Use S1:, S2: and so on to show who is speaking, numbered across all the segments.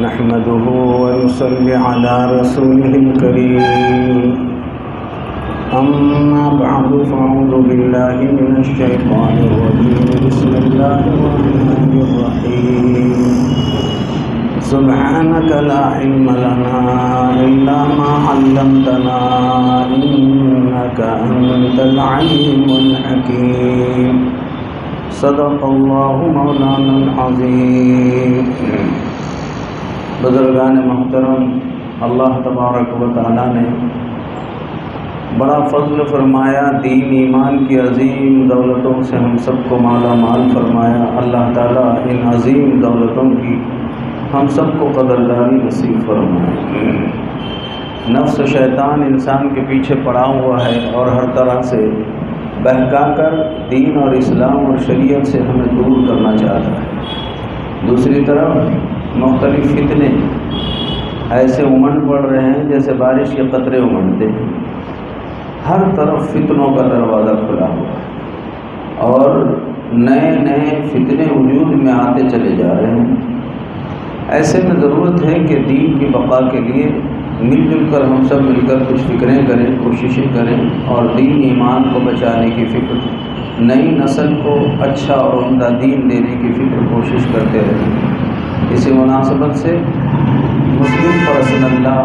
S1: نحمده ونصلي على رسوله الكريم أما بعد فأعوذ بالله من الشيطان الرجيم بسم الله الرحمن الرحيم سبحانك لا علم لنا إلا ما علمتنا إنك أنت العليم الحكيم صدق الله مولانا العظيم. بزرگان محترم، اللہ تبارک و تعالیٰ نے بڑا فضل فرمایا، دین ایمان کی عظیم دولتوں سے ہم سب کو مالا مال فرمایا. اللہ تعالیٰ ان عظیم دولتوں کی ہم سب کو قدردانی نصیب فرمائے. نفس شیطان انسان کے پیچھے پڑا ہوا ہے اور ہر طرح سے بہکا کر دین اور اسلام اور شریعت سے ہمیں دور کرنا چاہتا ہے. دوسری طرف مختلف فتنے ایسے امڑ پڑ رہے ہیں جیسے بارش کے قطرے امڑتے ہیں. ہر طرف فتنوں کا دروازہ کھلا ہوا ہے اور نئے نئے فتنے وجود میں آتے چلے جا رہے ہیں. ایسے میں ضرورت ہے کہ دین کی بقا کے لیے مل جل کر ہم سب مل کر کچھ فکریں کریں، کوششیں کریں اور دین ایمان کو بچانے کی فکر، نئی نسل کو اچھا اور عمدہ دین دینے کی فکر کوشش کرتے رہیں. اسی مناسبت سے مسلم پرسنل لا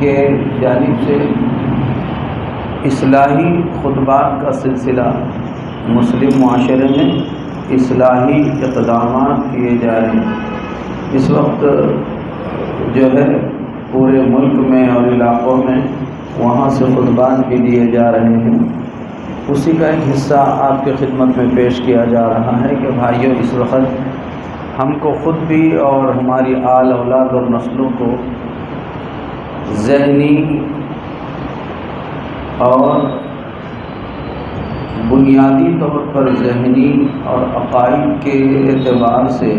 S1: کے جانب سے اصلاحی خطبات کا سلسلہ مسلم معاشرے میں اصلاحی اقدامات کیے جا رہے ہیں. اس وقت جو ہے پورے ملک میں اور علاقوں میں وہاں سے خطبات بھی دیے جا رہے ہیں. اسی کا ایک حصہ آپ کی خدمت میں پیش کیا جا رہا ہے کہ بھائیو، اس وقت ہم کو خود بھی اور ہماری آل اولاد اور نسلوں کو ذہنی اور بنیادی طور پر ذہنی اور عقائد کے اعتبار سے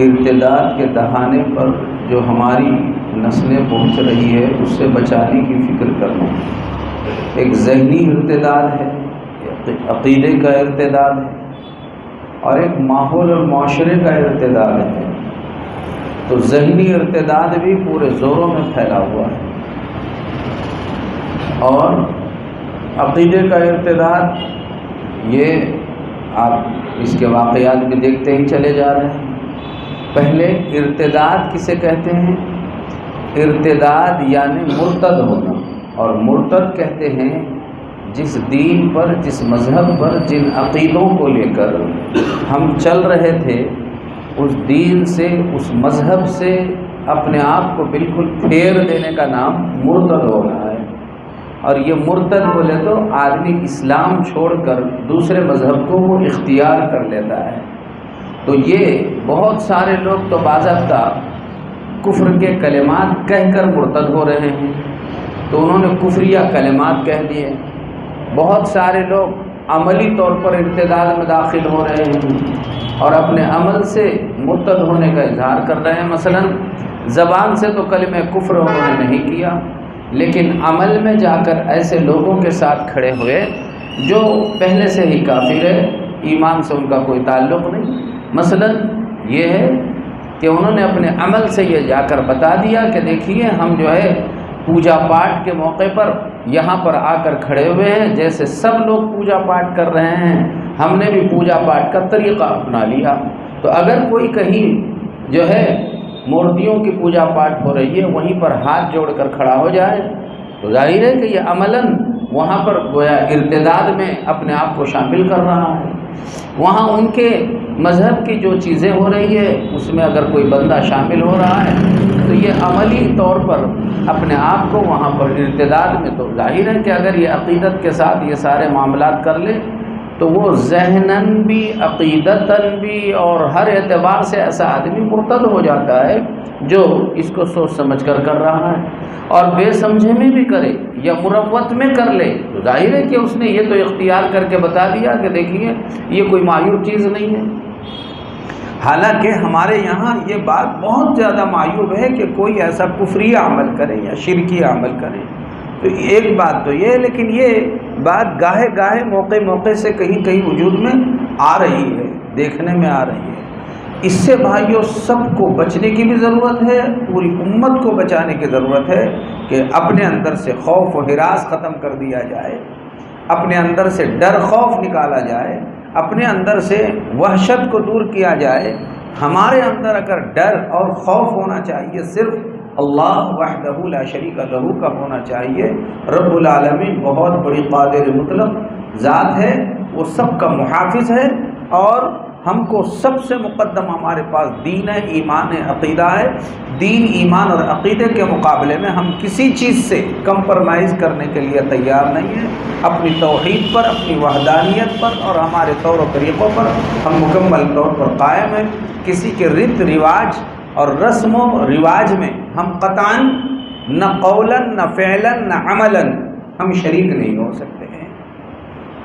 S1: ارتداد کے دہانے پر جو ہماری نسلیں پہنچ رہی ہے اس سے بچانے کی فکر کرنا ہے. ایک ذہنی ارتداد ہے، عقیدے کا ارتداد ہے اور ایک ماحول اور معاشرے کا ارتداد ہے. تو ذہنی ارتداد بھی پورے زوروں میں پھیلا ہوا ہے اور عقیدے کا ارتداد یہ آپ اس کے واقعات بھی دیکھتے ہی چلے جا رہے ہیں. پہلے ارتداد کسے کہتے ہیں؟ ارتداد یعنی مرتد ہونا، اور مرتد کہتے ہیں جس دین پر، جس مذہب پر، جن عقیدوں کو لے کر ہم چل رہے تھے اس دین سے، اس مذہب سے اپنے آپ کو بالکل پھیر دینے کا نام مرتد ہو رہا ہے. اور یہ مرتد بولے تو آدمی اسلام چھوڑ کر دوسرے مذہب کو وہ اختیار کر لیتا ہے. تو یہ بہت سارے لوگ تو باضابطہ کفر کے کلمات کہہ کر مرتد ہو رہے ہیں، تو انہوں نے کفریہ کلمات کہہ دیے. بہت سارے لوگ عملی طور پر ارتداد میں داخل ہو رہے ہیں اور اپنے عمل سے مرتد ہونے کا اظہار کر رہے ہیں. مثلا زبان سے تو کلمہ کفر انہوں نے نہیں کیا، لیکن عمل میں جا کر ایسے لوگوں کے ساتھ کھڑے ہوئے جو پہلے سے ہی کافر ہے، ایمان سے ان کا کوئی تعلق نہیں. مثلا یہ ہے کہ انہوں نے اپنے عمل سے یہ جا کر بتا دیا کہ دیکھیے ہم جو ہے پوجا پاٹ کے موقع پر یہاں پر آ کر کھڑے ہوئے ہیں، جیسے سب لوگ پوجا پاٹ کر رہے ہیں ہم نے بھی پوجا پاٹ کا طریقہ اپنا لیا. تو اگر کوئی کہیں جو ہے مورتیوں کی پوجا پاٹ ہو رہی ہے وہیں پر ہاتھ جوڑ کر کھڑا ہو جائے تو ظاہر ہے کہ یہ عملاً وہاں پر گویا ارتداد میں اپنے آپ کو شامل کر رہا ہے. وہاں ان کے مذہب کی جو چیزیں ہو رہی ہے اس میں اگر کوئی بندہ شامل ہو رہا ہے تو یہ عملی طور پر اپنے آپ کو وہاں پر ارتداد میں، تو ظاہر ہے کہ اگر یہ عقیدت کے ساتھ یہ سارے معاملات کر لے تو وہ ذہناً بھی، عقیدتاً بھی اور ہر اعتبار سے ایسا آدمی مرتد ہو جاتا ہے جو اس کو سوچ سمجھ کر کر رہا ہے. اور بے سمجھے میں بھی کرے یا مروت میں کر لے تو ظاہر ہے کہ اس نے یہ تو اختیار کر کے بتا دیا کہ دیکھیے یہ کوئی معیوب چیز نہیں ہے. حالانکہ ہمارے یہاں یہ بات بہت زیادہ معیوب ہے کہ کوئی ایسا کفری عمل کرے یا شرکی عمل کرے. تو ایک بات تو یہ ہے، لیکن یہ بات گاہے گاہے موقع سے کہیں کہیں وجود میں آ رہی ہے، دیکھنے میں آ رہی ہے. اس سے بھائیوں سب کو بچنے کی بھی ضرورت ہے، پوری امت کو بچانے کی ضرورت ہے کہ اپنے اندر سے خوف و ہراس ختم کر دیا جائے، اپنے اندر سے ڈر خوف نکالا جائے، اپنے اندر سے وحشت کو دور کیا جائے۔ ہمارے اندر اگر ڈر اور خوف ہونا چاہیے صرف اللہ وحدہ لا شریک لہ کا ہونا چاہیے۔ رب العالمین بہت بڑی قادر مطلق ذات ہے، وہ سب کا محافظ ہے، اور ہم کو سب سے مقدم ہمارے پاس دین ہے، ایمان ہے، عقیدہ ہے۔ دین، ایمان اور عقیدے کے مقابلے میں ہم کسی چیز سے کمپرمائز کرنے کے لیے تیار نہیں ہیں۔ اپنی توحید پر، اپنی وحدانیت پر اور ہمارے طور و طریقوں پر ہم مکمل طور پر قائم ہیں۔ کسی کے رت رواج اور رسم و رواج میں ہم قطعاً نہ قولاً نہ فعلاً نہ عملاً ہم شریک نہیں ہو سکتے ہیں۔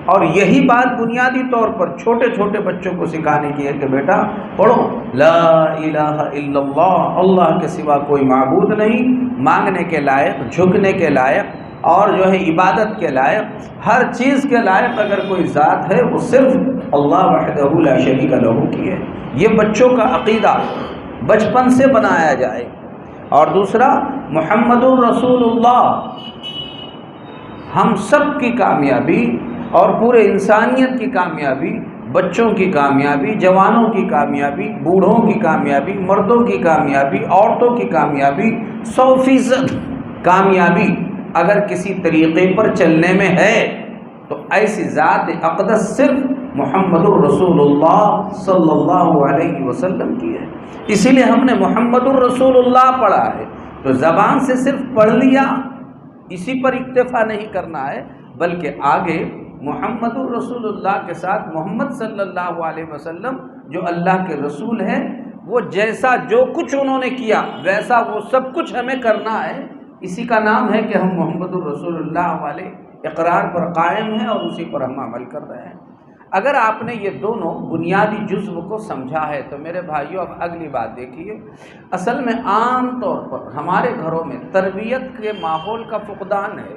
S1: اور یہی بات بنیادی طور پر چھوٹے چھوٹے بچوں کو سکھانے کی ہے کہ بیٹا پڑھو لا الہ الا اللہ، اللہ کے سوا کوئی معبود نہیں، مانگنے کے لائق، جھکنے کے لائق اور جو ہے عبادت کے لائق، ہر چیز کے لائق اگر کوئی ذات ہے وہ صرف اللہ وحدہ لا شریک لہ کی ہے۔ یہ بچوں کا عقیدہ بچپن سے بنایا جائے۔ اور دوسرا محمد الرسول اللہ، ہم سب کی کامیابی اور پورے انسانیت کی کامیابی، بچوں کی کامیابی، جوانوں کی کامیابی، بوڑھوں کی کامیابی، مردوں کی کامیابی، عورتوں کی کامیابی، 100% کامیابی اگر کسی طریقے پر چلنے میں ہے تو ایسی ذات اقدس صرف محمد الرسول اللہ صلی اللہ علیہ وسلم کی ہے۔ اسی لیے ہم نے محمد الرسول اللہ پڑھا ہے، تو زبان سے صرف پڑھ لیا اسی پر اکتفا نہیں کرنا ہے، بلکہ آگے محمد الرسول اللہ کے ساتھ محمد صلی اللہ علیہ وسلم جو اللہ کے رسول ہیں، وہ جیسا جو کچھ انہوں نے کیا ویسا وہ سب کچھ ہمیں کرنا ہے۔ اسی کا نام ہے کہ ہم محمد الرسول اللہ والے اقرار پر قائم ہیں اور اسی پر ہم عمل کر رہے ہیں۔ اگر آپ نے یہ دونوں بنیادی جزو کو سمجھا ہے تو میرے بھائیوں اب اگلی بات دیکھیے۔ اصل میں عام طور پر ہمارے گھروں میں تربیت کے ماحول کا فقدان ہے۔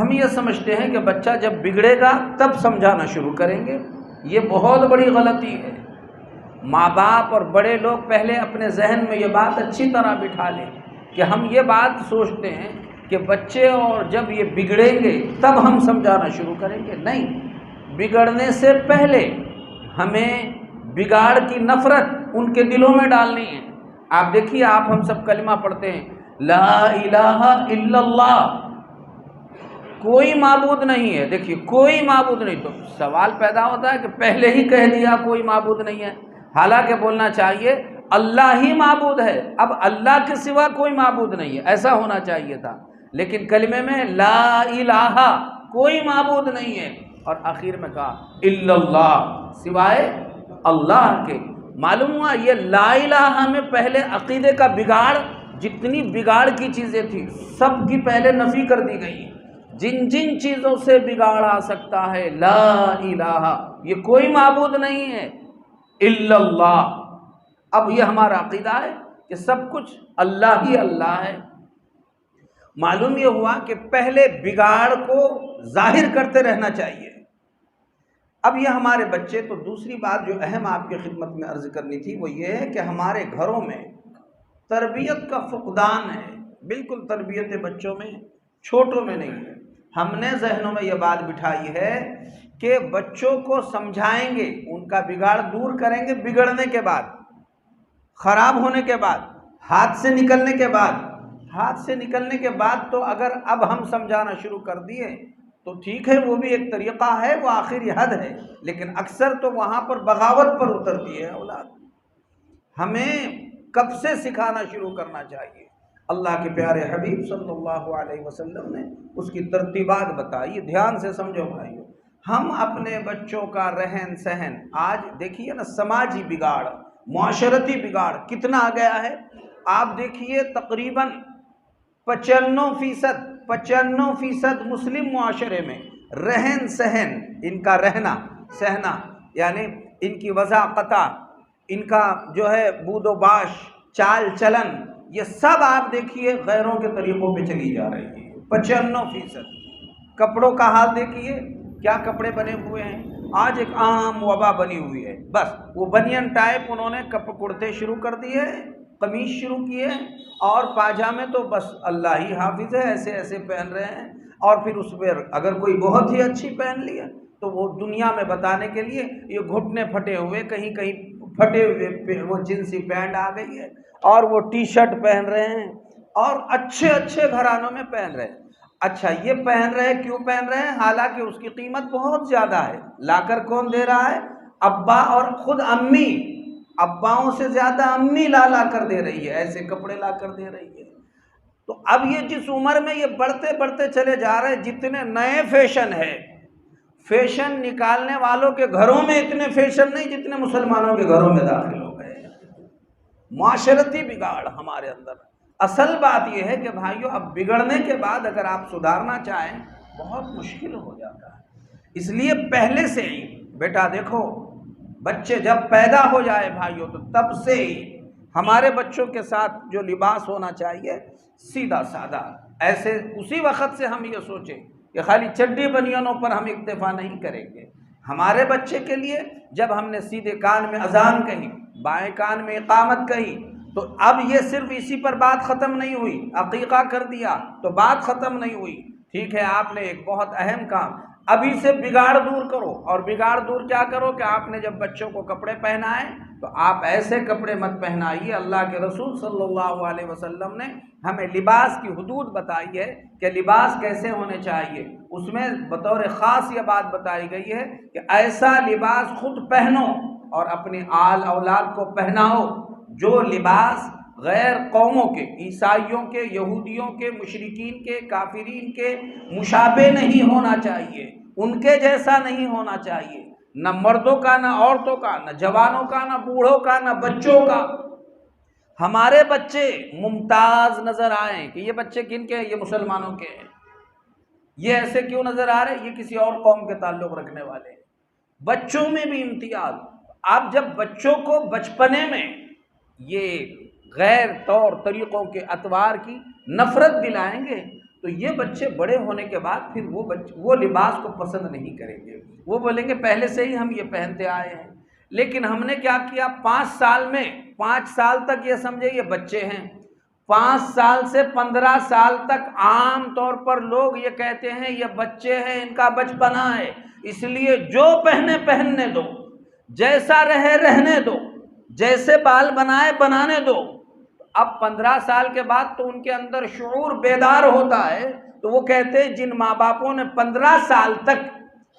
S1: ہم یہ سمجھتے ہیں کہ بچہ جب بگڑے گا تب سمجھانا شروع کریں گے، یہ بہت بڑی غلطی ہے۔ ماں باپ اور بڑے لوگ پہلے اپنے ذہن میں یہ بات اچھی طرح بٹھا لیں کہ ہم یہ بات سوچتے ہیں کہ بچے اور جب یہ بگڑیں گے تب ہم سمجھانا شروع کریں گے۔ نہیں، بگڑنے سے پہلے ہمیں بگاڑ کی نفرت ان کے دلوں میں ڈالنی ہے۔ آپ دیکھیے، آپ ہم سب کلمہ پڑھتے ہیں لا الہ الا اللہ، کوئی معبود نہیں ہے۔ دیکھیے کوئی معبود نہیں، تو سوال پیدا ہوتا ہے کہ پہلے ہی کہہ دیا کوئی معبود نہیں ہے، حالانکہ بولنا چاہیے اللہ ہی معبود ہے، اب اللہ کے سوا کوئی معبود نہیں ہے، ایسا ہونا چاہیے تھا۔ لیکن کلمے میں لا الہ، کوئی معبود نہیں ہے، اور آخر میں کہا الا اللہ، سوائے اللہ کے۔ معلوم ہوا یہ لا الہ میں پہلے عقیدے کا بگاڑ، جتنی بگاڑ کی چیزیں تھیں سب کی پہلے نفی کر دی گئی۔ جن جن چیزوں سے بگاڑ آ سکتا ہے لا الہ، یہ کوئی معبود نہیں ہے الا اللہ۔ اب یہ ہمارا عقیدہ ہے کہ سب کچھ اللہ ہی اللہ ہے۔ معلوم یہ ہوا کہ پہلے بگاڑ کو ظاہر کرتے رہنا چاہیے۔ اب یہ ہمارے بچے، تو دوسری بات جو اہم آپ کی خدمت میں عرض کرنی تھی وہ یہ ہے کہ ہمارے گھروں میں تربیت کا فقدان ہے۔ بالکل تربیت بچوں میں، چھوٹوں میں نہیں ہے۔ ہم نے ذہنوں میں یہ بات بٹھائی ہے کہ بچوں کو سمجھائیں گے، ان کا بگاڑ دور کریں گے بگڑنے کے بعد، خراب ہونے کے بعد، ہاتھ سے نکلنے کے بعد۔ ہاتھ سے نکلنے کے بعد تو اگر اب ہم سمجھانا شروع کر دیے تو ٹھیک ہے، وہ بھی ایک طریقہ ہے، وہ آخری حد ہے، لیکن اکثر تو وہاں پر بغاوت پر اترتی ہے اولاد۔ ہمیں کب سے سکھانا شروع کرنا چاہیے؟ اللہ کے پیارے حبیب صلی اللہ علیہ وسلم نے اس کی ترتیبات بتائی، دھیان سے سمجھو بھائیو۔ ہم اپنے بچوں کا رہن سہن، آج دیکھیے نا سماجی بگاڑ، معاشرتی بگاڑ کتنا آ گیا ہے۔ آپ دیکھیے تقریباً 95% مسلم معاشرے میں رہن سہن، ان کا رہنا سہنا، یعنی ان کی وضاقتہ، ان کا جو ہے بود و باش، چال چلن، یہ سب آپ دیکھیے غیروں کے طریقوں پہ چلی جا رہی ہے۔ 95%۔ کپڑوں کا حال دیکھیے، کیا کپڑے بنے ہوئے ہیں، آج ایک عام وبا بنی ہوئی ہے، بس وہ بنین ٹائپ انہوں نے کرتے شروع کر دیے، قمیص شروع کیے، اور پاجامے تو بس اللہ ہی حافظ ہے ایسے ایسے پہن رہے ہیں، اور پھر اس پہ اگر کوئی بہت ہی اچھی پہن لی ہے تو وہ دنیا میں بتانے کے لیے یہ گھٹنے پھٹے ہوئے، کہیں کہیں پھٹے ہوئے وہ جنسی پینٹ آ گئی ہے، اور وہ ٹی شرٹ پہن رہے ہیں، اور اچھے اچھے گھرانوں میں پہن رہے ہیں۔ اچھا یہ پہن رہے کیوں پہن رہے ہیں؟ حالانکہ اس کی قیمت بہت زیادہ ہے، لا کر کون دے رہا ہے؟ ابا اور خود امی، اباؤں سے زیادہ امی لا کر دے رہی ہے، ایسے کپڑے لا کر دے رہی ہے۔ تو اب یہ جس عمر میں یہ بڑھتے بڑھتے چلے جا رہے ہیں، جتنے نئے فیشن ہے، فیشن نکالنے والوں کے گھروں میں اتنے فیشن نہیں جتنے مسلمانوں کے گھروں میں داخل ہو گئے۔ معاشرتی بگاڑ ہمارے اندر۔ اصل بات یہ ہے کہ بھائیو اب بگڑنے کے بعد اگر آپ سدھارنا چاہیں بہت مشکل ہو جاتا ہے۔ اس لیے پہلے سے ہی بیٹا دیکھو، بچے جب پیدا ہو جائے بھائیو تو تب سے ہی ہمارے بچوں کے ساتھ جو لباس ہونا چاہیے سیدھا سادہ، ایسے اسی وقت سے ہم یہ سوچیں کہ خالی چڈی بنیانوں پر ہم اکتفا نہیں کریں گے۔ ہمارے بچے کے لیے جب ہم نے سیدھے کان میں اذان کہی، بائیں کان میں اقامت کہی، تو اب یہ صرف اسی پر بات ختم نہیں ہوئی، عقیقہ کر دیا تو بات ختم نہیں ہوئی۔ ٹھیک ہے، آپ نے ایک بہت اہم کام، ابھی سے بگاڑ دور کرو، اور بگاڑ دور کیا کرو کہ آپ نے جب بچوں کو کپڑے پہنائے تو آپ ایسے کپڑے مت پہنائیے۔ اللہ کے رسول صلی اللہ علیہ وسلم نے ہمیں لباس کی حدود بتائی ہے کہ لباس کیسے ہونے چاہیے، اس میں بطور خاص یہ بات بتائی گئی ہے کہ ایسا لباس خود پہنو اور اپنی آل اولاد کو پہناؤ جو لباس غیر قوموں کے، عیسائیوں کے، یہودیوں کے، مشرکین کے، کافرین کے مشابہ نہیں ہونا چاہیے، ان کے جیسا نہیں ہونا چاہیے، نہ مردوں کا، نہ عورتوں کا، نہ جوانوں کا، نہ بوڑھوں کا، نہ بچوں کا۔ ہمارے بچے ممتاز نظر آئیں کہ یہ بچے کن کے ہیں؟ یہ مسلمانوں کے ہیں۔ یہ ایسے کیوں نظر آ رہے ہیں؟ یہ کسی اور قوم کے تعلق رکھنے والے ہیں۔ بچوں میں بھی امتیاز۔ آپ جب بچوں کو بچپنے میں یہ غیر طور طریقوں کے اطوار کی نفرت دلائیں گے تو یہ بچے بڑے ہونے کے بعد پھر وہ لباس کو پسند نہیں کریں گے، وہ بولیں گے پہلے سے ہی ہم یہ پہنتے آئے ہیں۔ لیکن ہم نے کیا کیا، 5 سال تک یہ سمجھے یہ بچے ہیں، 5 سال سے 15 سال تک عام طور پر لوگ یہ کہتے ہیں یہ بچے ہیں، ان کا بچپنا ہے، اس لیے جو پہننے دو، جیسا رہنے دو، جیسے بال بنائے بنانے دو۔ اب 15 سال کے بعد تو ان کے اندر شعور بیدار ہوتا ہے، تو وہ کہتے ہیں جن ماں باپوں نے 15 سال تک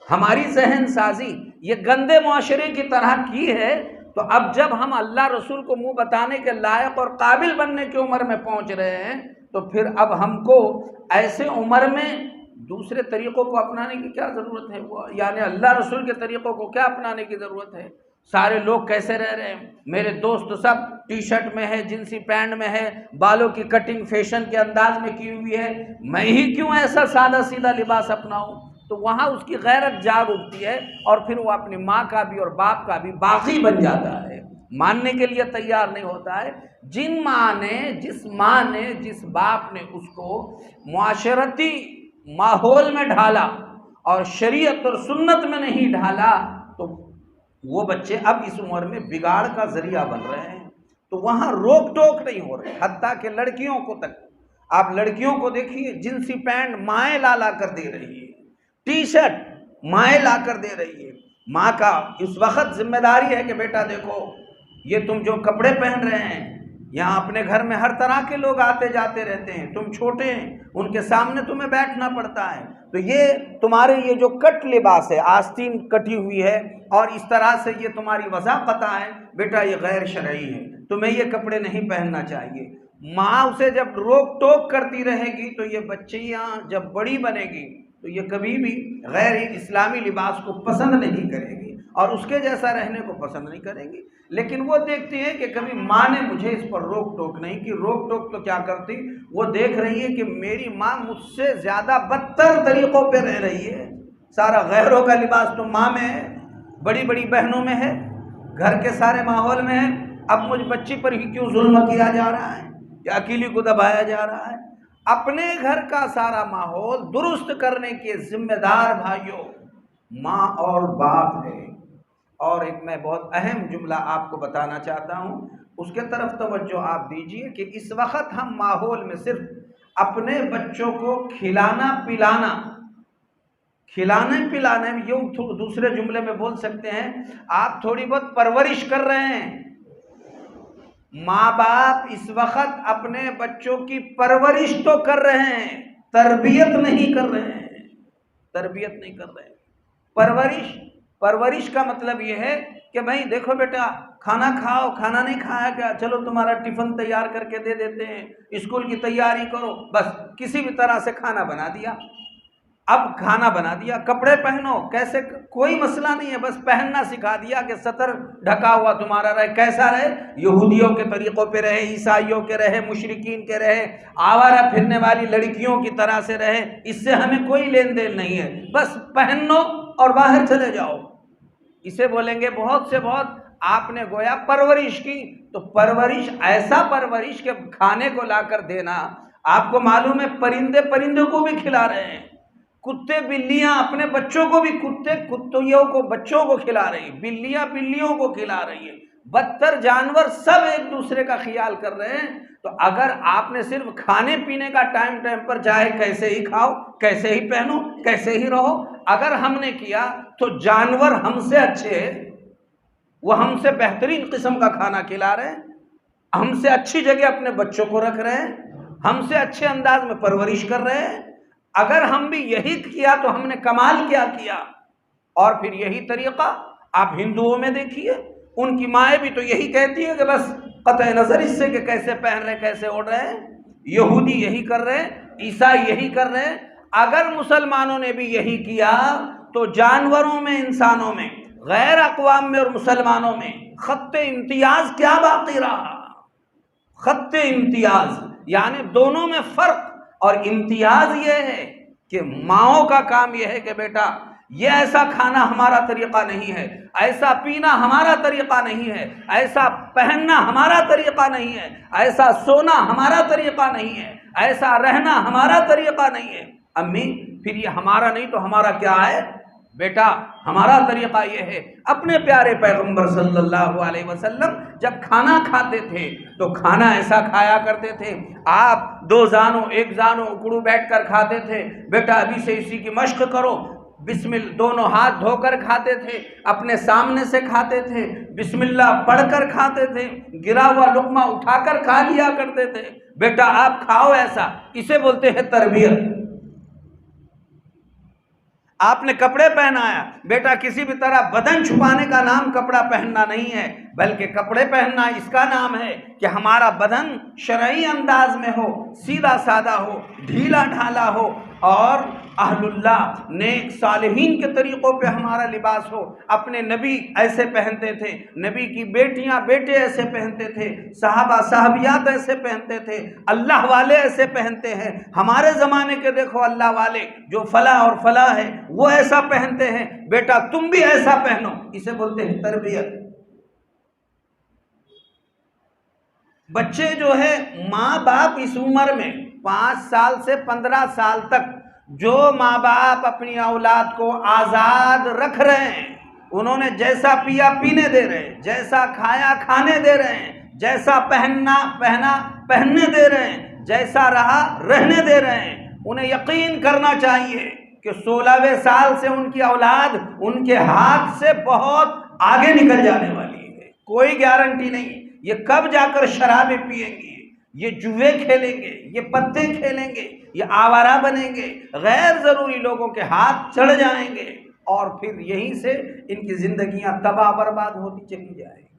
S1: ہماری ذہن سازی یہ گندے معاشرے کی طرح کی ہے، تو اب جب ہم اللہ رسول کو منہ بتانے کے لائق اور قابل بننے کی عمر میں پہنچ رہے ہیں تو پھر اب ہم کو ایسے عمر میں دوسرے طریقوں کو اپنانے کی کیا ضرورت ہے؟ یعنی اللہ رسول کے طریقوں کو کیا اپنانے کی ضرورت ہے؟ سارے لوگ کیسے رہ رہے ہیں؟ میرے دوست سب ٹی شرٹ میں ہے، جنسی پینٹ میں ہے، بالوں کی کٹنگ فیشن کے انداز میں کی ہوئی ہے، میں ہی کیوں ایسا سادہ سیدھا لباس اپناؤں؟ تو وہاں اس کی غیرت جاگ اٹھتی ہے، اور پھر وہ اپنی ماں کا بھی اور باپ کا بھی باغی بن جاتا ہے، ماننے کے لیے تیار نہیں ہوتا ہے۔ جس ماں نے جس باپ نے اس کو معاشرتی ماحول میں ڈھالا اور شریعت اور سنت میں نہیں ڈھالا، تو وہ بچے اب اس عمر میں بگاڑ کا ذریعہ بن رہے ہیں۔ تو وہاں روک ٹوک نہیں ہو رہی، حتیٰ کہ لڑکیوں کو تک، آپ لڑکیوں کو دیکھیے جنسی پینٹ مائیں لا کر دے رہی ہے، ٹی شرٹ مائیں لا کر دے رہی ہے۔ ماں کا اس وقت ذمہ داری ہے کہ بیٹا دیکھو یہ تم جو کپڑے پہن رہے ہیں، یہاں اپنے گھر میں ہر طرح کے لوگ آتے جاتے رہتے ہیں، تم چھوٹے ہیں، ان کے سامنے تمہیں بیٹھنا پڑتا ہے، تو یہ تمہارے یہ جو کٹ لباس ہے، آستین کٹی ہوئی ہے اور اس طرح سے یہ تمہاری وضاحت ہے، بیٹا یہ غیر شرعی ہے، تمہیں یہ کپڑے نہیں پہننا چاہیے۔ ماں اسے جب روک ٹوک کرتی رہے گی تو یہ بچیاں جب بڑی بنے گی تو یہ کبھی بھی غیر اسلامی لباس کو پسند نہیں کرے گی اور اس کے جیسا رہنے کو پسند نہیں کریں گی۔ لیکن وہ دیکھتی ہے کہ کبھی ماں نے مجھے اس پر روک ٹوک نہیں کی، روک ٹوک تو کیا کرتی، وہ دیکھ رہی ہے کہ میری ماں مجھ سے زیادہ بدتر طریقوں پہ رہ رہی ہے، سارا غیروں کا لباس تو ماں میں ہے، بڑی بڑی بہنوں میں ہے، گھر کے سارے ماحول میں ہے، اب مجھ بچی پر ہی کیوں ظلم کیا جا رہا ہے یا اکیلی کو دبایا جا رہا ہے؟ اپنے گھر کا سارا ماحول درست کرنے کے ذمہ دار بھائیوں ماں اور باپ ہے۔ اور ایک میں بہت اہم جملہ آپ کو بتانا چاہتا ہوں، اس کے طرف توجہ آپ دیجئے کہ اس وقت ہم ماحول میں صرف اپنے بچوں کو کھلانے پلانے میں یوں دوسرے جملے میں بول سکتے ہیں آپ تھوڑی بہت پرورش کر رہے ہیں۔ ماں باپ اس وقت اپنے بچوں کی پرورش تو کر رہے ہیں، تربیت نہیں کر رہے ہیں۔ پرورش کا مطلب یہ ہے کہ بھائی دیکھو بیٹا، کھانا کھاؤ، کھانا نہیں کھایا کیا، چلو تمہارا ٹفن تیار کر کے دے دیتے ہیں، اسکول کی تیاری کرو، بس کسی بھی طرح سے کھانا بنا دیا۔ اب کھانا بنا دیا، کپڑے پہنو، کیسے، کوئی مسئلہ نہیں ہے، بس پہننا سکھا دیا کہ سطر ڈھکا ہوا تمہارا رہے، کیسا رہے، یہودیوں کے طریقوں پہ رہے، عیسائیوں کے رہے، مشرکین کے رہے، آوارہ پھرنے والی لڑکیوں کی طرح سے رہے، اس سے ہمیں کوئی لین دین نہیں ہے، بس پہنو اور باہر چلے جاؤ۔ اسے بولیں گے بہت سے بہت آپ نے گویا پرورش کی۔ تو پرورش، ایسا پرورش کہ کھانے کو لا کر دینا، آپ کو معلوم ہے پرندوں کو بھی کھلا رہے ہیں، کتے بلیاں اپنے بچوں کو بھی، کتوں کو بچوں کو کھلا رہی ہیں، بلیاں بلیوں کو کھلا رہی ہیں، بدتر جانور سب ایک دوسرے کا خیال کر رہے ہیں۔ تو اگر آپ نے صرف کھانے پینے کا ٹائم پر چاہے کیسے ہی کھاؤ، کیسے ہی پہنو، کیسے ہی رہو، اگر ہم نے کیا تو جانور ہم سے اچھے ہیں، وہ ہم سے بہترین قسم کا کھانا کھلا رہے ہیں، ہم سے اچھی جگہ اپنے بچوں کو رکھ رہے ہیں، ہم سے اچھے انداز میں پرورش کر رہے ہیں۔ اگر ہم بھی یہی کیا تو ہم نے کمال کیا۔ اور پھر یہی طریقہ آپ ہندوؤں میں دیکھیے، ان کی مائیں بھی تو یہی کہتی ہیں کہ بس قطع نظر اس سے کہ کیسے پہن رہے، کیسے اوڑھ رہے ہیں، یہودی یہی کر رہے ہیں، عیسائی یہی کر رہے ہیں۔ اگر مسلمانوں نے بھی یہی کیا تو جانوروں میں، انسانوں میں، غیر اقوام میں اور مسلمانوں میں خط امتیاز کیا باقی رہا؟ خط امتیاز یعنی دونوں میں فرق اور امتیاز یہ ہے کہ ماؤں کا کام یہ ہے کہ بیٹا یہ ایسا کھانا ہمارا طریقہ نہیں ہے، ایسا پینا ہمارا طریقہ نہیں ہے، ایسا پہننا ہمارا طریقہ نہیں ہے، ایسا سونا ہمارا طریقہ نہیں ہے، ایسا رہنا ہمارا طریقہ نہیں ہے۔ امی پھر یہ ہمارا نہیں تو ہمارا کیا ہے؟ بیٹا ہمارا طریقہ یہ ہے۔ اپنے پیارے پیغمبر صلی اللہ علیہ وسلم جب کھانا کھاتے تھے تو کھانا ایسا کھایا کرتے تھے، آپ دو زانوں ایک زانوں اکڑو بیٹھ کر کھاتے تھے، بیٹا ابھی سے اسی کی مشق کرو، بسم اللہ، دونوں ہاتھ دھو کر کھاتے تھے، اپنے سامنے سے کھاتے تھے، بسم اللہ پڑھ کر کھاتے تھے، گرا ہوا لقمہ اٹھا کر کھا لیا کرتے تھے۔ بیٹا آپ کھاؤ ایسا، اسے بولتے ہیں تربیت۔ آپ نے کپڑے پہنایا، بیٹا کسی بھی طرح بدن چھپانے کا نام کپڑا پہننا نہیں ہے، بلکہ کپڑے پہننا اس کا نام ہے کہ ہمارا بدن شرعی انداز میں ہو، سیدھا سادہ ہو، ڈھیلا ڈھالا ہو، اور اہل اللہ نیک صالحین کے طریقوں پہ ہمارا لباس ہو۔ اپنے نبی ایسے پہنتے تھے، نبی کی بیٹیاں بیٹے ایسے پہنتے تھے، صحابہ صحابیات ایسے پہنتے تھے، اللہ والے ایسے پہنتے ہیں۔ ہمارے زمانے کے دیکھو اللہ والے جو فلاں اور فلاں ہے وہ ایسا پہنتے ہیں، بیٹا تم بھی ایسا پہنو، اسے بولتے ہیں تربیت۔ بچے جو ہے ماں باپ اس عمر میں 5 سال سے 15 سال تک جو ماں باپ اپنی اولاد کو آزاد رکھ رہے ہیں، انہوں نے جیسا پیا پینے دے رہے ہیں، جیسا کھایا کھانے دے رہے ہیں، جیسا پہنا پہننے دے رہے ہیں، جیسا رہا رہنے دے رہے ہیں، انہیں یقین کرنا چاہیے کہ 16ویں سال سے ان کی اولاد ان کے ہاتھ سے بہت آگے نکل جانے والی ہے، کوئی گارنٹی نہیں یہ کب جا کر شرابیں پئیں گی، یہ جوئے کھیلیں گے، یہ پتے کھیلیں گے، یہ آوارہ بنیں گے، غیر ضروری لوگوں کے ہاتھ چڑھ جائیں گے، اور پھر یہیں سے ان کی زندگیاں تباہ برباد ہوتی چلی جائیں گی۔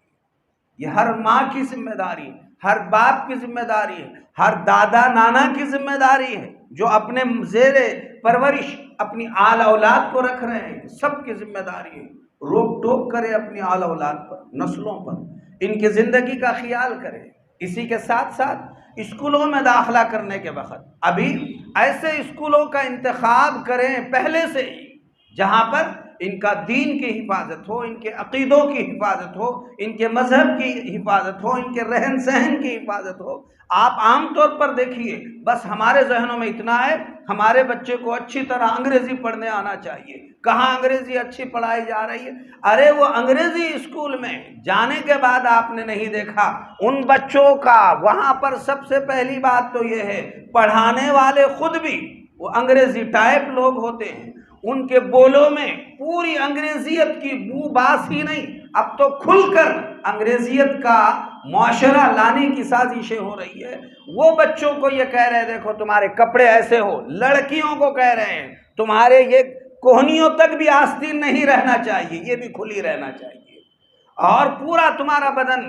S1: یہ ہر ماں کی ذمہ داری ہے، ہر باپ کی ذمہ داری ہے، ہر دادا نانا کی ذمہ داری ہے، جو اپنے زیر پرورش اپنی آل اولاد کو رکھ رہے ہیں، سب کی ذمہ داری ہے روک ٹوک کرے اپنی آل اولاد پر، نسلوں پر، ان کی زندگی کا خیال کرے۔ اسی کے ساتھ ساتھ اسکولوں میں داخلہ کرنے کے وقت ابھی ایسے اسکولوں کا انتخاب کریں پہلے سے ہی جہاں پر ان کا دین کی حفاظت ہو، ان کے عقیدوں کی حفاظت ہو، ان کے مذہب کی حفاظت ہو، ان کے رہن سہن کی حفاظت ہو۔ آپ عام طور پر دیکھیے، بس ہمارے ذہنوں میں اتنا ہے
S2: ہمارے بچے کو اچھی طرح انگریزی پڑھنے آنا چاہیے. کہاں انگریزی اچھی پڑھائی جا رہی ہے؟ ارے وہ انگریزی اسکول میں جانے کے بعد آپ نے نہیں دیکھا ان بچوں کا وہاں پر سب سے پہلی بات تو یہ ہے پڑھانے والے خود بھی وہ انگریزی ٹائپ لوگ ہوتے ہیں. ان کے بولوں میں پوری انگریزیت کی بو باس ہی نہیں. اب تو کھل کر انگریزیت کا معاشرہ لانے کی سازشیں ہو رہی ہے. وہ بچوں کو یہ کہہ رہے ہیں دیکھو تمہارے کپڑے ایسے ہو. لڑکیوں کو کہہ رہے ہیں تمہارے یہ کوہنیوں تک بھی آستین نہیں رہنا چاہیے، یہ بھی کھلی رہنا چاہیے، اور پورا تمہارا بدن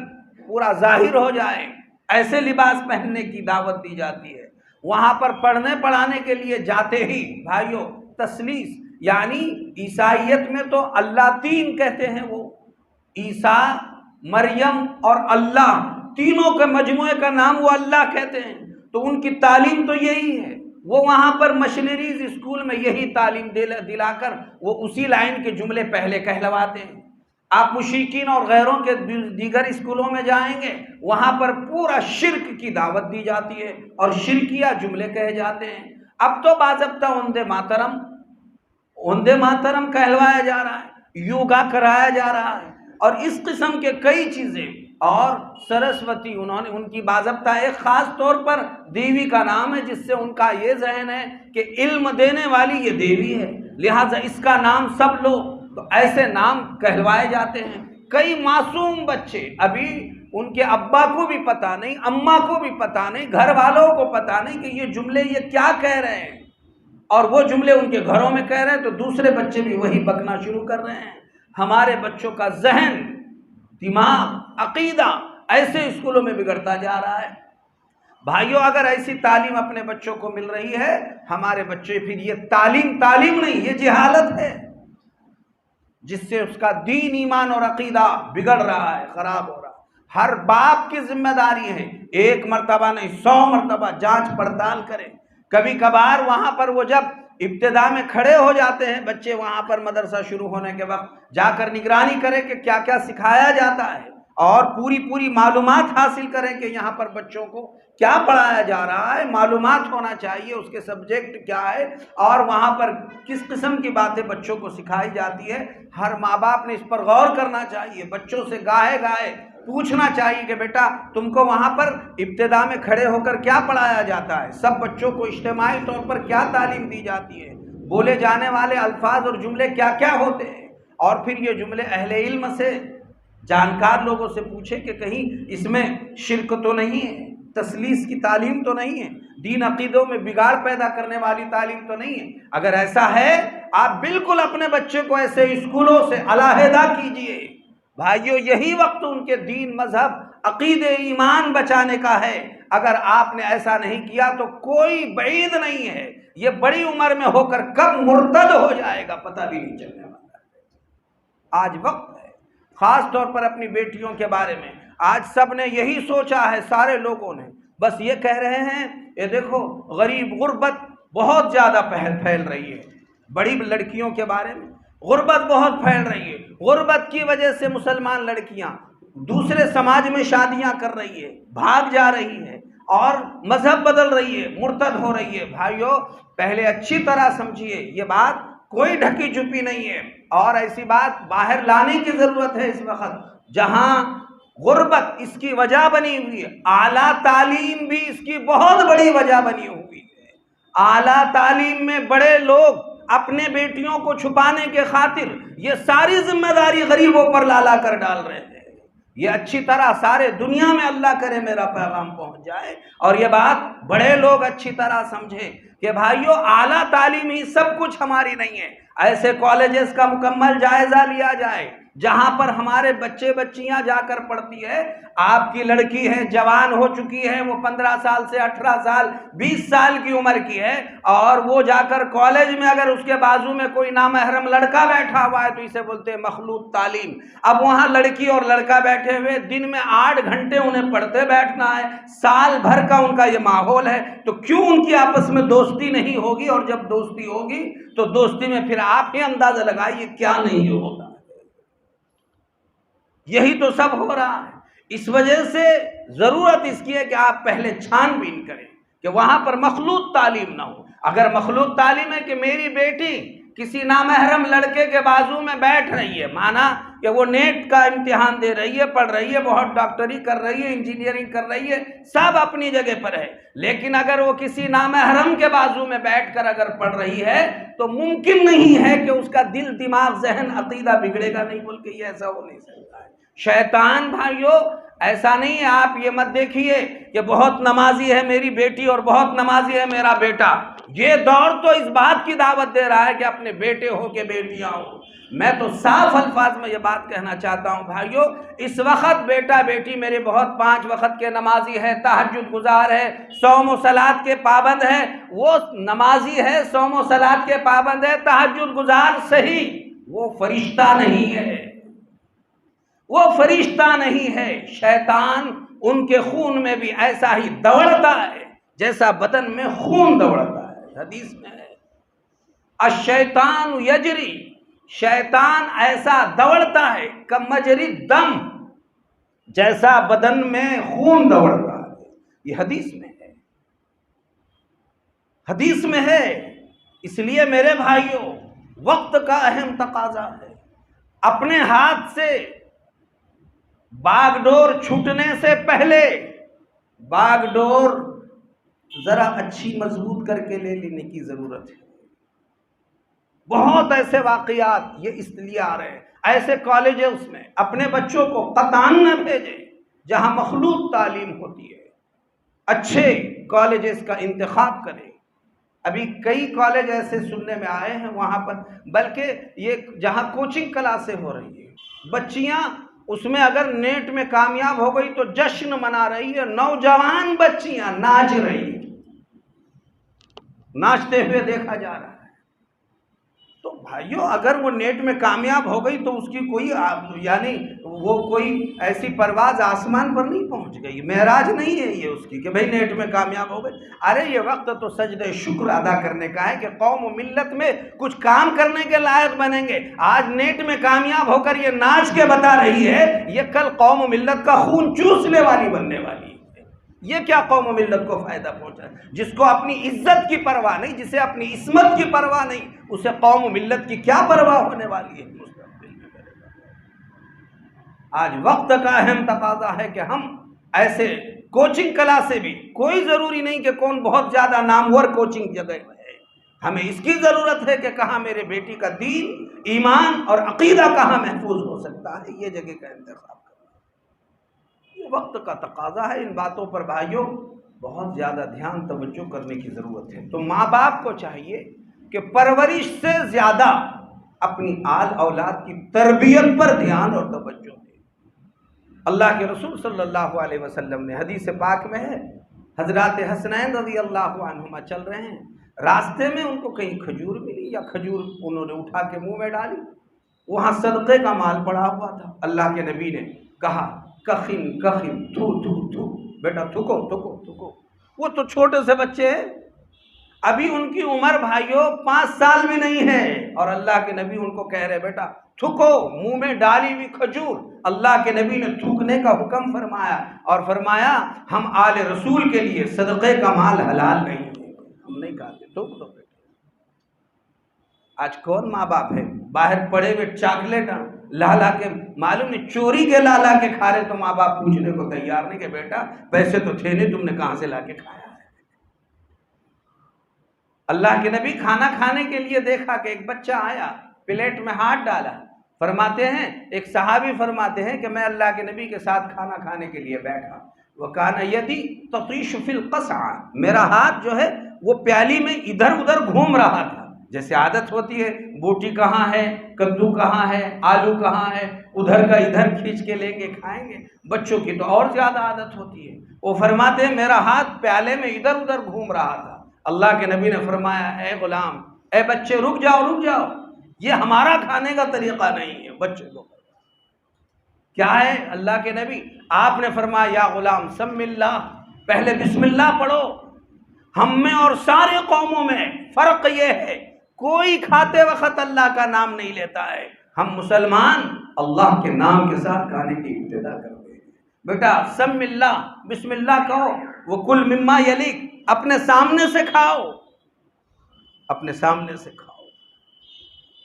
S2: پورا ظاہر ہو جائے. ایسے لباس پہننے کی دعوت دی جاتی ہے. وہاں پر پڑھنے پڑھانے کے لیے جاتے ہی بھائیوں تثلیث یعنی عیسائیت میں تو اللہ تین کہتے ہیں. وہ عیسیٰ، مریم اور اللہ تینوں کے مجموعے کا نام وہ اللہ کہتے ہیں. تو ان کی تعلیم تو یہی ہے. وہ وہاں پر مشنریز اسکول میں یہی تعلیم دلا کر وہ اسی لائن کے جملے پہلے کہلواتے ہیں. آپ مشرکین اور غیروں کے دیگر اسکولوں میں جائیں گے وہاں پر پورا شرک کی دعوت دی جاتی ہے اور شرکیہ جملے کہے جاتے ہیں. اب تو باضابطہ وندے ماترم کہلوایا جا رہا ہے، یوگا کرایا جا رہا ہے اور اس قسم کے کئی چیزیں. اور سرسوتی انہوں نے ان کی باضابطہ ایک خاص طور پر دیوی کا نام ہے جس سے ان کا یہ ذہن ہے کہ علم دینے والی یہ دیوی ہے، لہٰذا اس کا نام سب لو. تو ایسے نام کہلوائے جاتے ہیں. کئی معصوم بچے ابھی ان کے ابا کو بھی پتہ نہیں، اماں کو بھی پتہ نہیں، گھر والوں کو پتہ نہیں کہ یہ جملے یہ کیا کہہ رہے ہیں، اور وہ جملے ان کے گھروں میں کہہ رہے ہیں تو دوسرے بچے بھی وہی بکنا شروع کر رہے ہیں. ہمارے بچوں کا ذہن، دماغ، عقیدہ ایسے اسکولوں میں بگڑتا جا رہا ہے. بھائیوں اگر ایسی تعلیم اپنے بچوں کو مل رہی ہے، ہمارے بچے پھر یہ تعلیم نہیں، یہ جہالت ہے جس سے اس کا دین، ایمان اور عقیدہ بگڑ رہا ہے، خراب ہو رہا ہے. ہر باپ کی ذمہ داری ہے 1 مرتبہ نہیں 100 مرتبہ جانچ پڑتال کرے. کبھی کبھار وہاں پر وہ جب ابتدا میں کھڑے ہو جاتے ہیں بچے وہاں پر مدرسہ شروع ہونے کے وقت جا کر نگرانی کریں کہ کیا کیا سکھایا جاتا ہے اور پوری معلومات حاصل کریں کہ یہاں پر بچوں کو کیا پڑھایا جا رہا ہے. معلومات ہونا چاہیے اس کے سبجیکٹ کیا ہے اور وہاں پر کس قسم کی باتیں بچوں کو سکھائی جاتی ہے. ہر ماں باپ نے اس پر غور کرنا چاہیے. بچوں سے گاہے پوچھنا چاہیے کہ بیٹا تم کو وہاں پر ابتدا میں کھڑے ہو کر کیا پڑھایا جاتا ہے، سب بچوں کو اجتماعی طور پر کیا تعلیم دی جاتی ہے، بولے جانے والے الفاظ اور جملے کیا کیا ہوتے ہیں. اور پھر یہ جملے اہل علم سے، جانکار لوگوں سے پوچھے کہ کہیں اس میں شرک تو نہیں ہے، تثلیث کی تعلیم تو نہیں ہے، دین عقیدوں میں بگاڑ پیدا کرنے والی تعلیم تو نہیں ہے. اگر ایسا ہے آپ بالکل اپنے بچے کو ایسے اسکولوں سے علیحدہ کیجئے. بھائیو یہی وقت ان کے دین، مذہب، عقیدے، ایمان بچانے کا ہے. اگر آپ نے ایسا نہیں کیا تو کوئی بعید نہیں ہے یہ بڑی عمر میں ہو کر کب مرتد ہو جائے گا پتہ بھی نہیں چلنے والا. آج وقت ہے خاص طور پر اپنی بیٹیوں کے بارے میں. آج سب نے یہی سوچا ہے، سارے لوگوں نے بس یہ کہہ رہے ہیں یہ دیکھو غریب غربت بہت زیادہ پھیل رہی ہے. بڑی لڑکیوں کے بارے میں غربت بہت پھیل رہی ہے. غربت کی وجہ سے مسلمان لڑکیاں دوسرے سماج میں شادیاں کر رہی ہے، بھاگ جا رہی ہے اور مذہب بدل رہی ہے، مرتد ہو رہی ہے. بھائیو پہلے اچھی طرح سمجھیے یہ بات کوئی ڈھکی چھپی نہیں ہے اور ایسی بات باہر لانے کی ضرورت ہے. اس وقت جہاں غربت اس کی وجہ بنی ہوئی ہے، اعلیٰ تعلیم بھی اس کی بہت بڑی وجہ بنی ہوئی ہے. اعلیٰ تعلیم میں بڑے لوگ اپنے بیٹیوں کو چھپانے کے خاطر یہ ساری ذمہ داری غریبوں پر لا کر ڈال رہے ہیں. یہ اچھی طرح سارے دنیا میں اللہ کرے میرا پیغام پہنچ جائے اور یہ بات بڑے لوگ اچھی طرح سمجھے کہ بھائیو اعلیٰ تعلیم ہی سب کچھ ہماری نہیں ہے. ایسے کالجز کا مکمل جائزہ لیا جائے جہاں پر ہمارے بچے بچیاں جا کر پڑھتی ہے. آپ کی لڑکی ہے، جوان ہو چکی ہے، وہ 15 سال سے 18 سال 20 سال کی عمر کی ہے اور وہ جا کر کالج میں اگر اس کے بازو میں کوئی نامحرم لڑکا بیٹھا ہوا ہے تو اسے بولتے ہیں مخلوط تعلیم. اب وہاں لڑکی اور لڑکا بیٹھے ہوئے دن میں 8 گھنٹے انہیں پڑھتے بیٹھنا ہے، سال بھر کا ان کا یہ ماحول ہے. تو کیوں ان کی آپس میں دوستی نہیں ہوگی؟ اور جب دوستی ہوگی تو دوستی میں پھر آپ ہی اندازہ لگائیے کیا نہیں ہوگا. یہی تو سب ہو رہا ہے. اس وجہ سے ضرورت اس کی ہے کہ آپ پہلے چھان بین کریں کہ وہاں پر مخلوط تعلیم نہ ہو. اگر مخلوق تعلیم ہے کہ میری بیٹی کسی نامحرم لڑکے کے بازو میں بیٹھ رہی ہے، مانا کہ وہ نیٹ کا امتحان دے رہی ہے، پڑھ رہی ہے، بہت ڈاکٹری کر رہی ہے، انجینئرنگ کر رہی ہے، سب اپنی جگہ پر ہے، لیکن اگر وہ کسی نامحرم کے بازو میں بیٹھ کر اگر پڑھ رہی ہے تو ممکن نہیں ہے کہ اس کا دل، دماغ، ذہن، عقیدہ بگڑے گا نہیں، بول کے یہ ایسا ہو نہیں سکتا ہے۔ شیطان بھائیو ایسا نہیں ہے، آپ یہ مت دیکھیے کہ بہت نمازی ہے میری بیٹی اور بہت نمازی ہے میرا بیٹا، یہ دور تو اس بات کی دعوت دے رہا ہے کہ اپنے بیٹے ہو کے بیٹیاں ہو۔ میں تو صاف الفاظ میں یہ بات کہنا چاہتا ہوں بھائیو، اس وقت بیٹا بیٹی میرے بہت 5 وقت کے نمازی ہے، تہجد گزار ہے، صوم و صلات کے پابند ہے، وہ نمازی ہے، صوم و صلات کے پابند ہے، تہجد گزار صحیح، وہ فرشتہ نہیں ہے، وہ فرشتہ نہیں ہے۔ شیطان ان کے خون میں بھی ایسا ہی دوڑتا ہے جیسا بدن میں خون دوڑتا ہے، حدیث میں ہے الشیطان یجری، شیطان ایسا دوڑتا ہے کمجری دم، جیسا بدن میں خون دوڑتا ہے، یہ حدیث میں ہے، حدیث میں ہے۔ اس لیے میرے بھائیوں وقت کا اہم تقاضا ہے، اپنے ہاتھ سے باغ ڈور چھوٹنے سے پہلے باغ ڈور ذرا اچھی مضبوط کر کے لے لینے کی ضرورت ہے۔ بہت ایسے واقعات یہ اس لیے آ رہے ہیں، ایسے کالجز میں اپنے بچوں کو قطعاً نہ بھیجیں جہاں مخلوط تعلیم ہوتی ہے، اچھے کالجز کا انتخاب کریں۔ ابھی کئی کالج ایسے سننے میں آئے ہیں وہاں پر، بلکہ یہ جہاں کوچنگ کلاسیں ہو رہی ہیں، بچیاں اس میں اگر نیٹ میں کامیاب ہو گئی تو جشن منا رہی ہے، نوجوان بچیاں ناچ رہی ہیں، ناچتے ہوئے دیکھا جا رہا ہے۔ تو بھائیو اگر وہ نیٹ میں کامیاب ہو گئی تو اس کی کوئی یعنی وہ کوئی ایسی پرواز آسمان پر نہیں پہنچ گئی، معراج نہیں ہے یہ اس کی کہ بھئی نیٹ میں کامیاب ہو گئی۔ ارے یہ وقت تو سجدہ شکر ادا کرنے کا ہے کہ قوم و ملت میں کچھ کام کرنے کے لائق بنیں گے۔ آج نیٹ میں کامیاب ہو کر یہ ناچ کے بتا رہی ہے، یہ کل قوم و ملت کا خون چوسنے والی بننے والی ہے۔ یہ کیا قوم و ملت کو فائدہ پہنچا ہے؟ جس کو اپنی عزت کی پرواہ نہیں، جسے اپنی عصمت کی پرواہ نہیں، اسے قوم و ملت کی کیا پرواہ ہونے والی ہے مستقبل میں؟ آج وقت کا اہم تقاضا ہے کہ ہم ایسے کوچنگ کلاسیں بھی، کوئی ضروری نہیں کہ کون بہت زیادہ نامور کوچنگ جگہ ہے، ہمیں اس کی ضرورت ہے کہ کہاں میرے بیٹی کا دین، ایمان اور عقیدہ کہاں محفوظ ہو سکتا ہے، یہ جگہ کا انتخاب کرنا یہ وقت کا تقاضا ہے۔ ان باتوں پر بھائیوں بہت زیادہ دھیان توجہ کرنے کی ضرورت ہے۔ تو ماں باپ کو چاہیے کہ پرورش سے زیادہ اپنی آل اولاد کی تربیت پر دھیان اور توجہ دیں۔ اللہ کے رسول صلی اللہ علیہ وسلم نے حدیث پاک میں ہے، حضرات حسنین رضی اللہ عنہما چل رہے ہیں، راستے میں ان کو کہیں کھجور ملی یا کھجور انہوں نے اٹھا کے منہ میں ڈالی، وہاں صدقے کا مال پڑا ہوا تھا۔ اللہ کے نبی نے کہا کخن کخن تھو تھو تھو، بیٹا تھکو تھکو تھکو۔ وہ تو چھوٹے سے بچے ہیں، ابھی ان کی عمر بھائیوں 5 سال بھی نہیں ہے، اور اللہ کے نبی ان کو کہہ رہے بیٹا تھکو، منہ میں ڈالی ہوئی کھجور۔ اللہ کے نبی نے تھوکنے کا حکم فرمایا اور فرمایا ہم آل رسول کے لیے صدقے کا مال حلال نہیں ہے، ہم نہیں کھاتے، تھوک دو بیٹا۔ آج کون ماں باپ ہے باہر پڑے ہوئے چاکلیٹ لا کے، معلوم نہیں چوری کے لا کے کھا رہے، تو ماں باپ پوچھنے کو تیار نہیں کہ بیٹا پیسے تو تھے نہیں، تم نے کہاں سے لا کے کھایا ہے۔ اللہ کے نبی کھانا کھانے کے لیے دیکھا کہ ایک بچہ آیا، پلیٹ میں ہاتھ ڈالا، فرماتے ہیں ایک صحابی فرماتے ہیں کہ میں اللہ کے نبی کے ساتھ کھانا کھانے کے لیے بیٹھا، وَكَانَ يَدِي تَطِيشُ فِي الْقَصْعَةِ، میرا ہاتھ جو ہے وہ پیالی میں ادھر ادھر گھوم رہا تھا، جیسے عادت ہوتی ہے بوٹی کہاں ہے، کدو کہاں ہے، آلو کہاں ہے، ادھر کا ادھر کھینچ کے لیں گے کھائیں گے، بچوں کی تو اور زیادہ عادت ہوتی ہے۔ وہ فرماتے ہیں میرا ہاتھ پیالے میں ادھر ادھر گھوم رہا تھا، اللہ کے نبی نے فرمایا اے غلام، اے بچے رک جاؤ رک جاؤ، یہ ہمارا کھانے کا طریقہ نہیں ہے، بچے کو کیا ہے؟ اللہ کے نبی آپ نے فرمایا یا غلام سم اللہ، پہلے بسم اللہ پڑھو۔ ہم میں اور سارے قوموں میں فرق یہ ہے کوئی کھاتے وقت اللہ کا نام نہیں لیتا ہے، ہم مسلمان اللہ کے نام کے ساتھ کھانے کی ابتدا کرتے ہیں۔ بیٹا سم اللہ، بسم اللہ کہو، وَكُلْ مِمَّا يَلِيكَ، اپنے سامنے سے کھاؤ، اپنے سامنے سے کھاؤ۔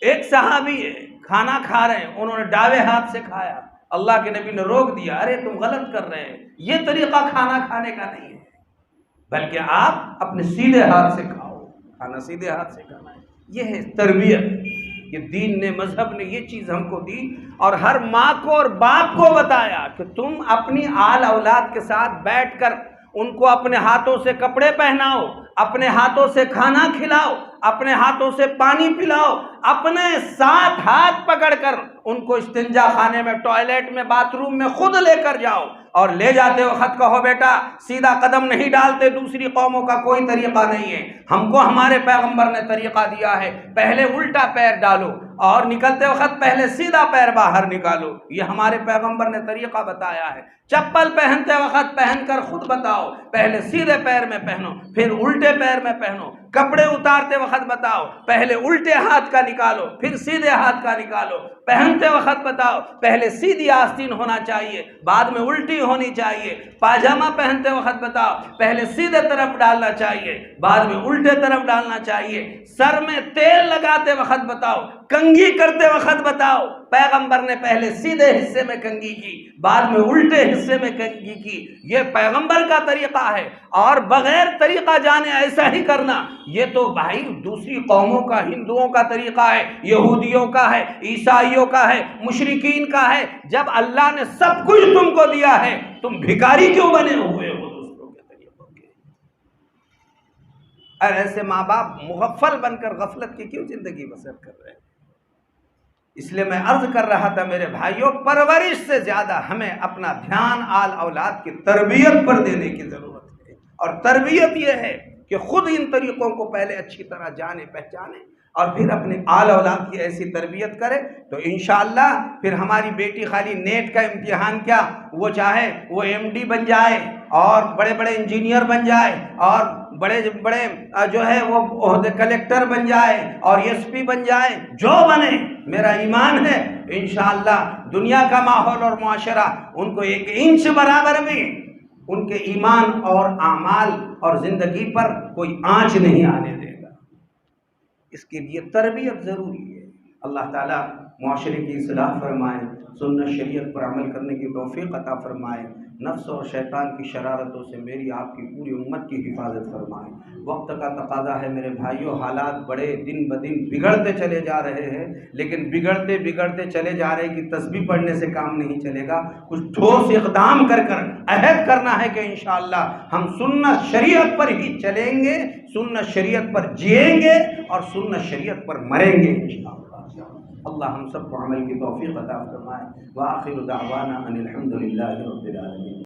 S2: ایک صحابی ہے، کھانا کھا رہے ہیں، انہوں نے ڈاوے ہاتھ سے کھایا، اللہ کے نبی نے روک دیا، ارے تم غلط کر رہے ہیں، یہ طریقہ کھانا کھانے کا نہیں ہے، بلکہ آپ اپنے سیدھے ہاتھ سے کھاؤ، کھانا سیدھے ہاتھ سے کھانا ہے۔ یہ ہے تربیت، یہ دین نے، مذہب نے یہ چیز ہم کو دی، اور ہر ماں کو اور باپ کو بتایا کہ تم اپنی آل اولاد کے ساتھ بیٹھ کر ان کو اپنے ہاتھوں سے کپڑے پہناؤ، اپنے ہاتھوں سے کھانا کھلاؤ، اپنے ہاتھوں سے پانی پلاؤ، اپنے ساتھ ہاتھ پکڑ کر ان کو استنجا خانے میں، ٹوائلٹ میں، باتھ روم میں خود لے کر جاؤ، اور لے جاتے وقت کہو بیٹا سیدھا قدم نہیں ڈالتے، دوسری قوموں کا کوئی طریقہ نہیں ہے، ہم کو ہمارے پیغمبر نے طریقہ دیا ہے، پہلے الٹا پیر ڈالو اور نکلتے وقت پہلے سیدھا پیر باہر نکالو، یہ ہمارے پیغمبر نے طریقہ بتایا ہے۔ چپل پہنتے وقت پہن کر خود بتاؤ، پہلے سیدھے پیر میں پہنو پھر الٹے پیر میں پہنو، کپڑے اتارتے وقت بتاؤ پہلے الٹے ہاتھ کا نکالو پھر سیدھے ہاتھ کا نکالو، پہنتے وقت بتاؤ پہلے سیدھی آستین ہونا چاہیے بعد میں الٹی ہونی چاہیے، پاجامہ پہنتے وقت بتاؤ پہلے سیدھے طرف ڈالنا چاہیے بعد میں الٹے طرف ڈالنا چاہیے، سر میں تیل لگاتے وقت بتاؤ، کنگھی کرتے وقت بتاؤ پیغمبر نے پہلے سیدھے حصے میں کنگھی کی بعد میں الٹے حصے میں کنگھی کی، یہ پیغمبر کا طریقہ ہے، اور بغیر طریقہ جانے ایسا ہی کرنا یہ تو بھائی دوسری قوموں کا، ہندوؤں کا طریقہ ہے، یہودیوں کا ہے، عیسائیوں کا ہے، مشرکین کا ہے۔ جب اللہ نے سب کچھ تم کو دیا ہے تم بھکاری کیوں بنے ہوئے ہو دوسروں کے طریقوں کے؟ اور ایسے ماں باپ مغفل بن کر غفلت کی کیوں زندگی بسر کر رہے ہیں؟ اس لیے میں عرض کر رہا تھا میرے بھائیوں، پرورش سے زیادہ ہمیں اپنا دھیان آل اولاد کی تربیت پر دینے کی ضرورت ہے، اور تربیت یہ ہے کہ خود ان طریقوں کو پہلے اچھی طرح جانے پہچانے اور پھر اپنے آل اولاد کی ایسی تربیت کرے تو انشاءاللہ پھر ہماری بیٹی خالی نیٹ کا امتحان کیا، وہ چاہے وہ ایم ڈی بن جائے اور بڑے بڑے انجینئر بن جائے اور بڑے بڑے جو ہے وہ عہدے کلیکٹر بن جائے اور ایس پی بن جائے، جو بنے، میرا ایمان ہے انشاءاللہ دنیا کا ماحول اور معاشرہ ان کو ایک انچ برابر بھی ان کے ایمان اور اعمال اور زندگی پر کوئی آنچ نہیں آنے دے گا۔ اس کے لیے تربیت ضروری ہے۔ اللہ تعالیٰ معاشرے کی اصلاح فرمائے، سنت شریعت پر عمل کرنے کی توفیق عطا فرمائے، نفس اور شیطان کی شرارتوں سے میری آپ کی پوری امت کی حفاظت فرمائے۔ وقت کا تقاضا ہے میرے بھائیوں، حالات بڑے دن بدن بگڑتے چلے جا رہے ہیں، لیکن بگڑتے بگڑتے چلے جا رہے کہ تسبیح پڑھنے سے کام نہیں چلے گا، کچھ ٹھوس اقدام کر کر عہد کرنا ہے کہ انشاءاللہ ہم سنت شریعت پر ہی چلیں گے، سنت شریعت پر جئیں گے اور سنت شریعت پر مریں گے انشاءاللہ۔ اللہ ہم سب کو عمل کی توفیق عطا فرمائے۔ وآخر دعوانا ان الحمد للہ رب العالمین۔